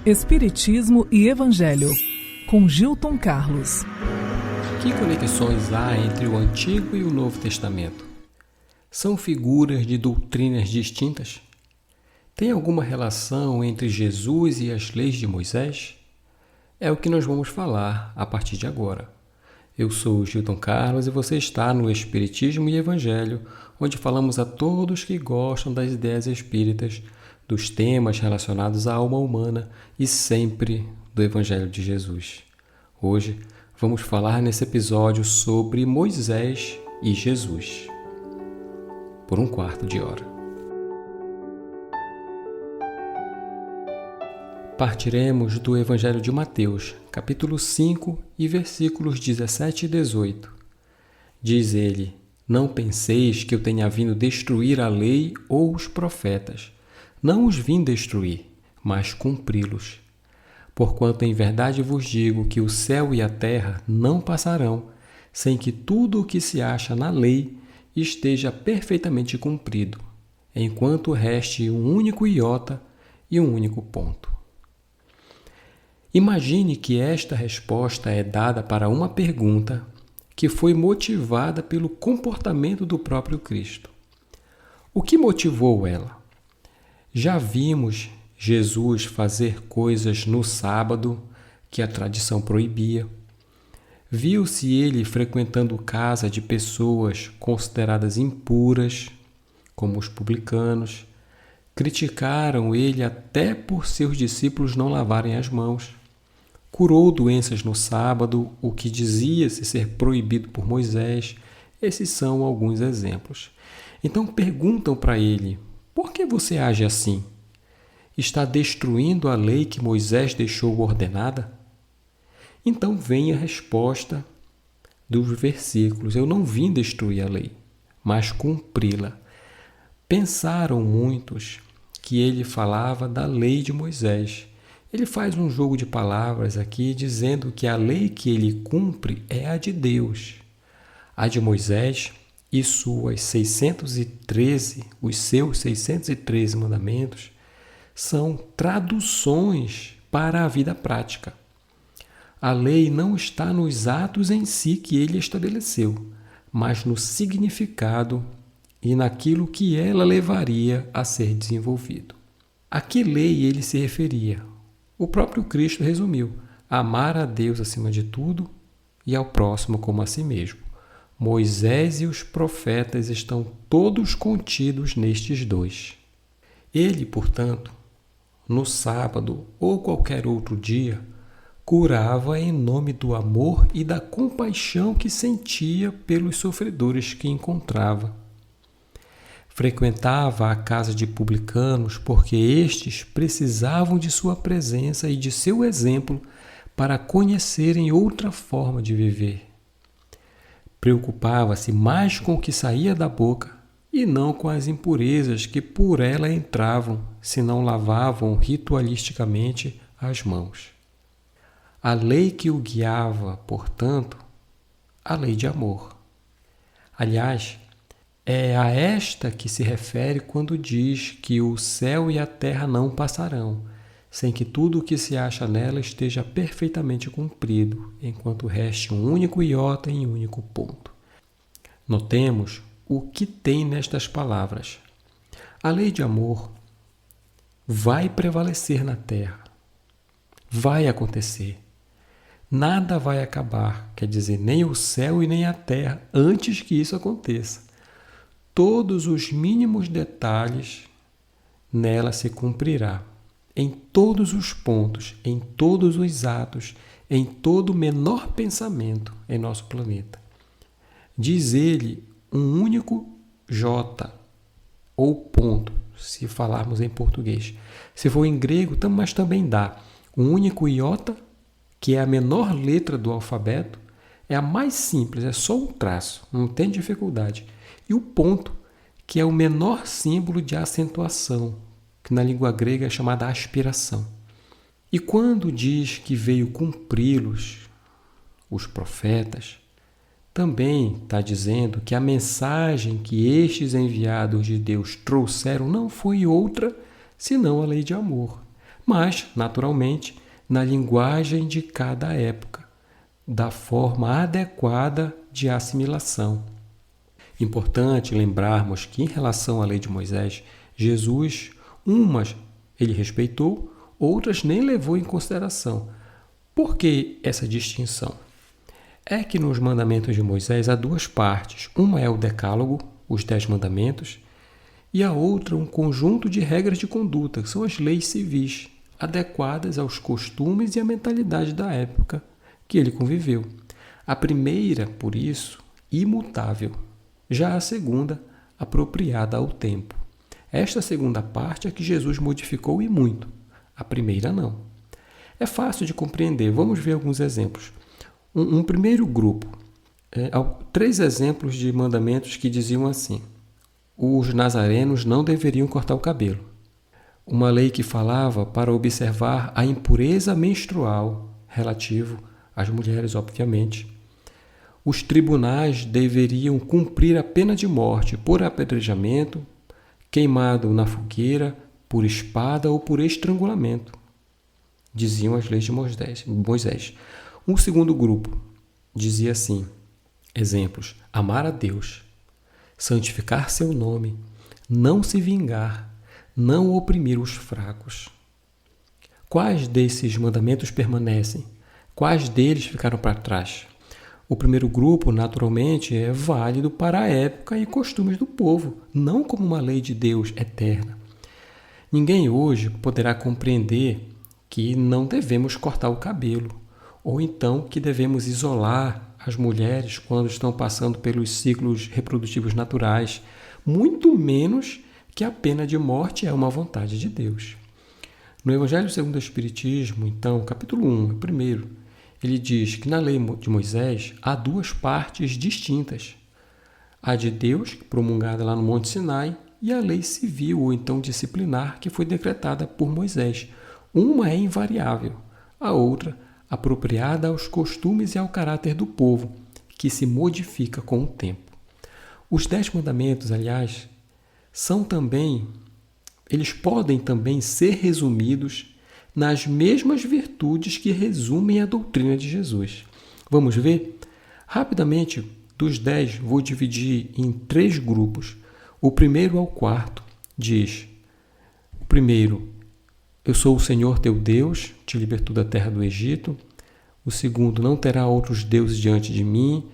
Espiritismo e Evangelho, com Gilton Carlos. Que conexões há entre o Antigo e o Novo Testamento? São figuras de doutrinas distintas? Tem alguma relação entre Jesus e as leis de Moisés? É o que nós vamos falar a partir de agora. Eu sou o Gilton Carlos e você está no Espiritismo e Evangelho, onde falamos a todos que gostam das ideias espíritas, dos temas relacionados à alma humana e sempre do Evangelho de Jesus. Hoje vamos falar nesse episódio sobre Moisés e Jesus. Por um quarto de hora. Partiremos do Evangelho de Mateus, capítulo 5 e versículos 17 e 18. Diz ele: Não penseis que eu tenha vindo destruir a lei ou os profetas. Não os vim destruir, mas cumpri-los. Porquanto em verdade vos digo que o céu e a terra não passarão, sem que tudo o que se acha na lei esteja perfeitamente cumprido, enquanto reste um único iota e um único ponto. Imagine que esta resposta é dada para uma pergunta que foi motivada pelo comportamento do próprio Cristo. O que motivou ela? Já vimos Jesus fazer coisas no sábado que a tradição proibia. Viu-se ele frequentando casa de pessoas consideradas impuras, como os publicanos. Criticaram ele até por seus discípulos não lavarem as mãos. Curou doenças no sábado, o que dizia-se ser proibido por Moisés. Esses são alguns exemplos. Então perguntam para ele: por que você age assim? Está destruindo a lei que Moisés deixou ordenada? Então vem a resposta dos versículos: eu não vim destruir a lei, mas cumpri-la. Pensaram muitos que ele falava da lei de Moisés. Ele faz um jogo de palavras aqui, dizendo que a lei que ele cumpre é a de Deus. A de Moisés e os seus 613 mandamentos são traduções para a vida prática. A lei não está nos atos em si que ele estabeleceu, mas no significado e naquilo que ela levaria a ser desenvolvido. A que lei ele se referia? O próprio Cristo resumiu: amar a Deus acima de tudo e ao próximo como a si mesmo. Moisés e os profetas estão todos contidos nestes dois. Ele, portanto, no sábado ou qualquer outro dia, curava em nome do amor e da compaixão que sentia pelos sofredores que encontrava. Frequentava a casa de publicanos porque estes precisavam de sua presença e de seu exemplo para conhecerem outra forma de viver. Preocupava-se mais com o que saía da boca e não com as impurezas que por ela entravam se não lavavam ritualisticamente as mãos. A lei que o guiava, portanto, a lei de amor. Aliás, é a esta que se refere quando diz que o céu e a terra não passarão, sem que tudo o que se acha nela esteja perfeitamente cumprido, enquanto reste um único iota em um único ponto. Notemos o que tem nestas palavras. A lei de amor vai prevalecer na terra. Vai acontecer. Nada vai acabar, quer dizer, nem o céu e nem a terra, antes que isso aconteça. Todos os mínimos detalhes nela se cumprirá. Em todos os pontos, em todos os atos, em todo o menor pensamento em nosso planeta. Diz ele um único J ou ponto, se falarmos em português. Se for em grego, mas também dá. Um único iota, que é a menor letra do alfabeto, é a mais simples, é só um traço, não tem dificuldade. E o ponto, que é o menor símbolo de acentuação, que na língua grega é chamada aspiração. E quando diz que veio cumpri-los, os profetas, também está dizendo que a mensagem que estes enviados de Deus trouxeram não foi outra senão a lei de amor. mas, naturalmente, na linguagem de cada época, da forma adequada de assimilação. Importante lembrarmos que, em relação à lei de Moisés, Jesus, umas ele respeitou, outras nem levou em consideração. Por que essa distinção? É que nos mandamentos de Moisés há duas partes. Uma é o decálogo, os 10 mandamentos, e a outra um conjunto de regras de conduta, que são as leis civis, adequadas aos costumes e à mentalidade da época que ele conviveu. A primeira, por isso, imutável. Já a segunda, apropriada ao tempo. Esta segunda parte é que Jesus modificou e muito. A primeira não. É fácil de compreender. Vamos ver alguns exemplos. Um primeiro grupo. 3 exemplos de mandamentos que diziam assim. Os nazarenos não deveriam cortar o cabelo. Uma lei que falava para observar a impureza menstrual, relativo às mulheres, obviamente. Os tribunais deveriam cumprir a pena de morte por apedrejamento, queimado na fogueira, por espada ou por estrangulamento, diziam as leis de Moisés. Um segundo grupo dizia assim, exemplos, amar a Deus, santificar seu nome, não se vingar, não oprimir os fracos. Quais desses mandamentos permanecem? Quais deles ficaram para trás? O primeiro grupo, naturalmente, é válido para a época e costumes do povo, não como uma lei de Deus eterna. Ninguém hoje poderá compreender que não devemos cortar o cabelo, ou então que devemos isolar as mulheres quando estão passando pelos ciclos reprodutivos naturais, muito menos que a pena de morte é uma vontade de Deus. No Evangelho segundo o Espiritismo, então, capítulo 1, primeiro, ele diz que na lei de Moisés há 2 partes distintas. A de Deus, promulgada lá no Monte Sinai, e a lei civil, ou então disciplinar, que foi decretada por Moisés. Uma é invariável, a outra apropriada aos costumes e ao caráter do povo, que se modifica com o tempo. Os 10 mandamentos, aliás, eles podem também ser resumidos nas mesmas virtudes que resumem a doutrina de Jesus. Vamos ver? Rapidamente, dos 10, vou dividir em 3 grupos. O primeiro ao quarto diz: o primeiro, eu sou o Senhor teu Deus, te libertou da terra do Egito. O segundo, não terá outros deuses diante de mim.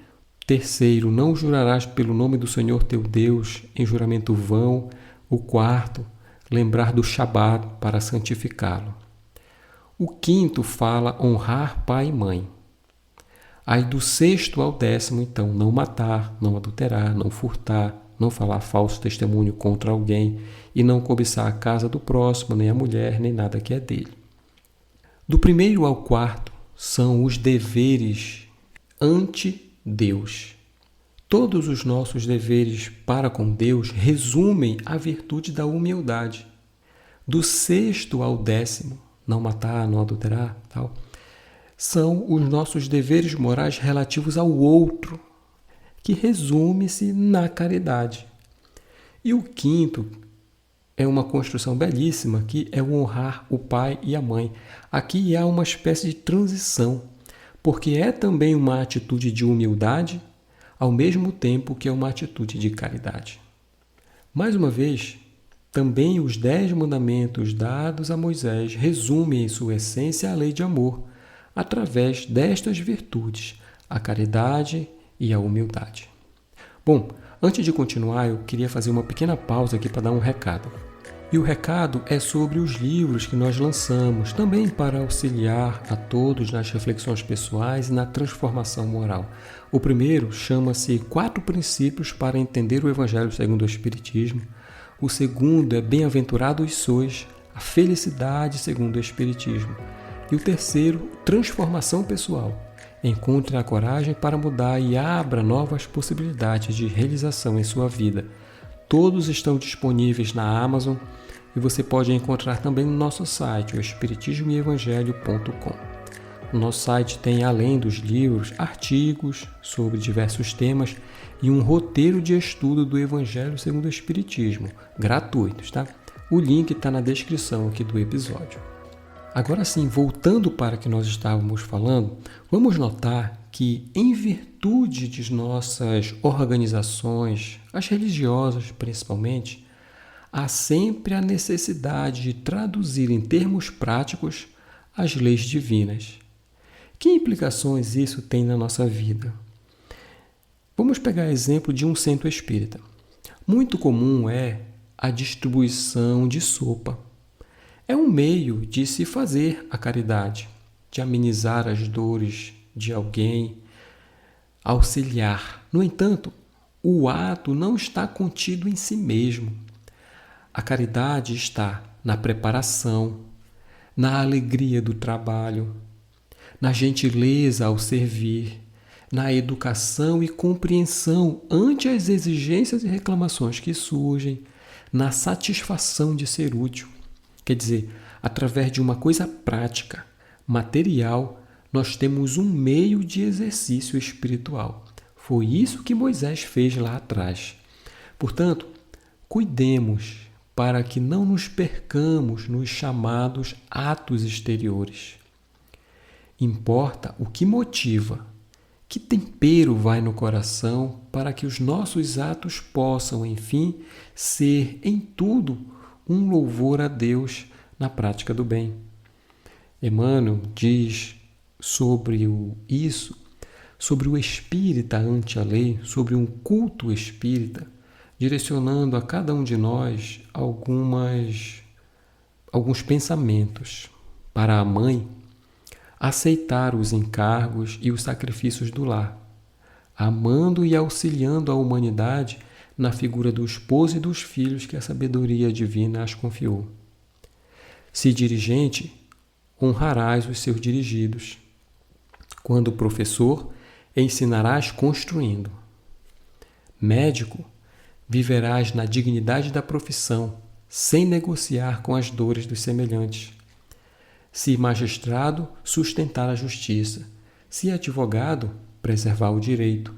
Terceiro, não jurarás pelo nome do Senhor teu Deus em juramento vão. O quarto, lembrar do Shabat para santificá-lo. O quinto fala honrar pai e mãe. Aí do 6º ao 10º, então, não matar, não adulterar, não furtar, não falar falso testemunho contra alguém e não cobiçar a casa do próximo, nem a mulher, nem nada que é dele. Do 1º ao 4º são os deveres ante Deus. Todos os nossos deveres para com Deus resumem a virtude da humildade. Do 6º ao 10º, não matar, não adulterar, tal, são os nossos deveres morais relativos ao outro, que resume-se na caridade. E o 5º é uma construção belíssima, que é o honrar o pai e a mãe. Aqui há uma espécie de transição, porque é também uma atitude de humildade, ao mesmo tempo que é uma atitude de caridade. Mais uma vez, também os 10 mandamentos dados a Moisés resumem em sua essência a lei de amor, através destas virtudes, a caridade e a humildade. Bom, antes de continuar, eu queria fazer uma pequena pausa aqui para dar um recado. E o recado é sobre os livros que nós lançamos, também para auxiliar a todos nas reflexões pessoais e na transformação moral. O primeiro chama-se 4 princípios para entender o Evangelho segundo o Espiritismo. O segundo é Bem-aventurados sois, a felicidade segundo o Espiritismo. E o terceiro, Transformação pessoal. Encontre a coragem para mudar e abra novas possibilidades de realização em sua vida. Todos estão disponíveis na Amazon e você pode encontrar também no nosso site, o espiritismoevangelho.com. No nosso site tem, além dos livros, artigos sobre diversos temas e um roteiro de estudo do Evangelho segundo o Espiritismo, gratuitos, tá? O link está na descrição aqui do episódio. Agora sim, voltando para o que nós estávamos falando, vamos notar que, em virtude de nossas organizações, as religiosas principalmente, há sempre a necessidade de traduzir em termos práticos as leis divinas. Que implicações isso tem na nossa vida? Vamos pegar exemplo de um centro espírita. Muito comum é a distribuição de sopa. É um meio de se fazer a caridade, de amenizar as dores de alguém, auxiliar. No entanto, o ato não está contido em si mesmo. A caridade está na preparação, na alegria do trabalho, na gentileza ao servir, na educação e compreensão ante as exigências e reclamações que surgem, na satisfação de ser útil. Quer dizer, através de uma coisa prática, material, nós temos um meio de exercício espiritual. Foi isso que Moisés fez lá atrás. Portanto, cuidemos para que não nos percamos nos chamados atos exteriores. Importa o que motiva, que tempero vai no coração para que os nossos atos possam, enfim, ser em tudo um louvor a Deus na prática do bem. Emmanuel diz sobre isso, sobre o espírita ante a lei, sobre um culto espírita, direcionando a cada um de nós alguns pensamentos. Para a mãe, aceitar os encargos e os sacrifícios do lar, amando e auxiliando a humanidade na figura do esposo e dos filhos que a sabedoria divina as confiou. Se dirigente, honrarás os seus dirigidos. Quando professor, ensinarás construindo. Médico, viverás na dignidade da profissão, sem negociar com as dores dos semelhantes. Se magistrado, sustentar a justiça. Se advogado, preservar o direito.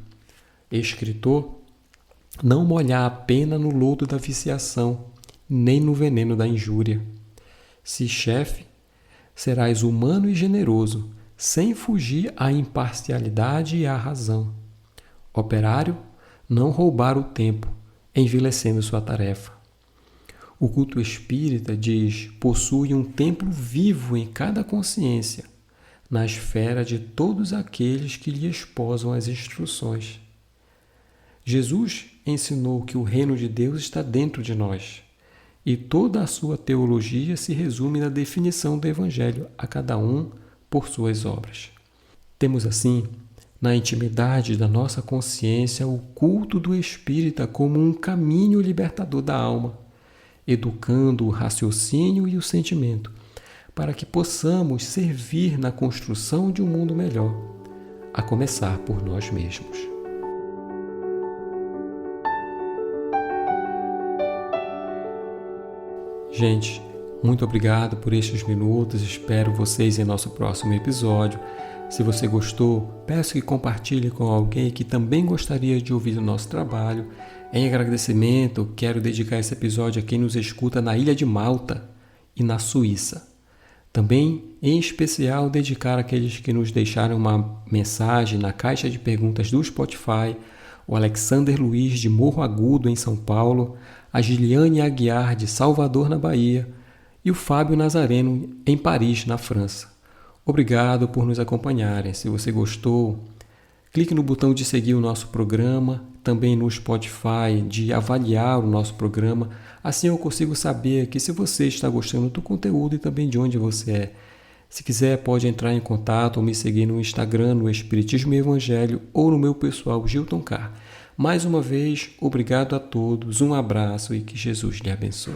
Escritor, não molhar a pena no lodo da viciação, nem no veneno da injúria. Se chefe, serás humano e generoso, sem fugir à imparcialidade e à razão. Operário, não roubar o tempo, envilecendo sua tarefa. O culto espírita, diz, possui um templo vivo em cada consciência, na esfera de todos aqueles que lhe esposam as instruções. Jesus ensinou que o reino de Deus está dentro de nós, e toda a sua teologia se resume na definição do Evangelho, a cada um por suas obras. Temos assim, na intimidade da nossa consciência, o culto do espírita como um caminho libertador da alma, educando o raciocínio e o sentimento, para que possamos servir na construção de um mundo melhor, a começar por nós mesmos. Gente, muito obrigado por estes minutos, espero vocês em nosso próximo episódio. Se você gostou, peço que compartilhe com alguém que também gostaria de ouvir o nosso trabalho. Em agradecimento, quero dedicar esse episódio a quem nos escuta na Ilha de Malta e na Suíça. Também, em especial, dedicar àqueles que nos deixaram uma mensagem na caixa de perguntas do Spotify, o Alexander Luiz de Morro Agudo, em São Paulo, a Giliane Aguiar, de Salvador, na Bahia, e o Fábio Nazareno, em Paris, na França. Obrigado por nos acompanharem. Se você gostou, clique no botão de seguir o nosso programa, também no Spotify, de avaliar o nosso programa. Assim eu consigo saber que se você está gostando do conteúdo e também de onde você é. Se quiser, pode entrar em contato ou me seguir no Instagram, no Espiritismo e Evangelho, ou no meu pessoal, Gilton Carr. Mais uma vez, obrigado a todos, um abraço e que Jesus lhe abençoe.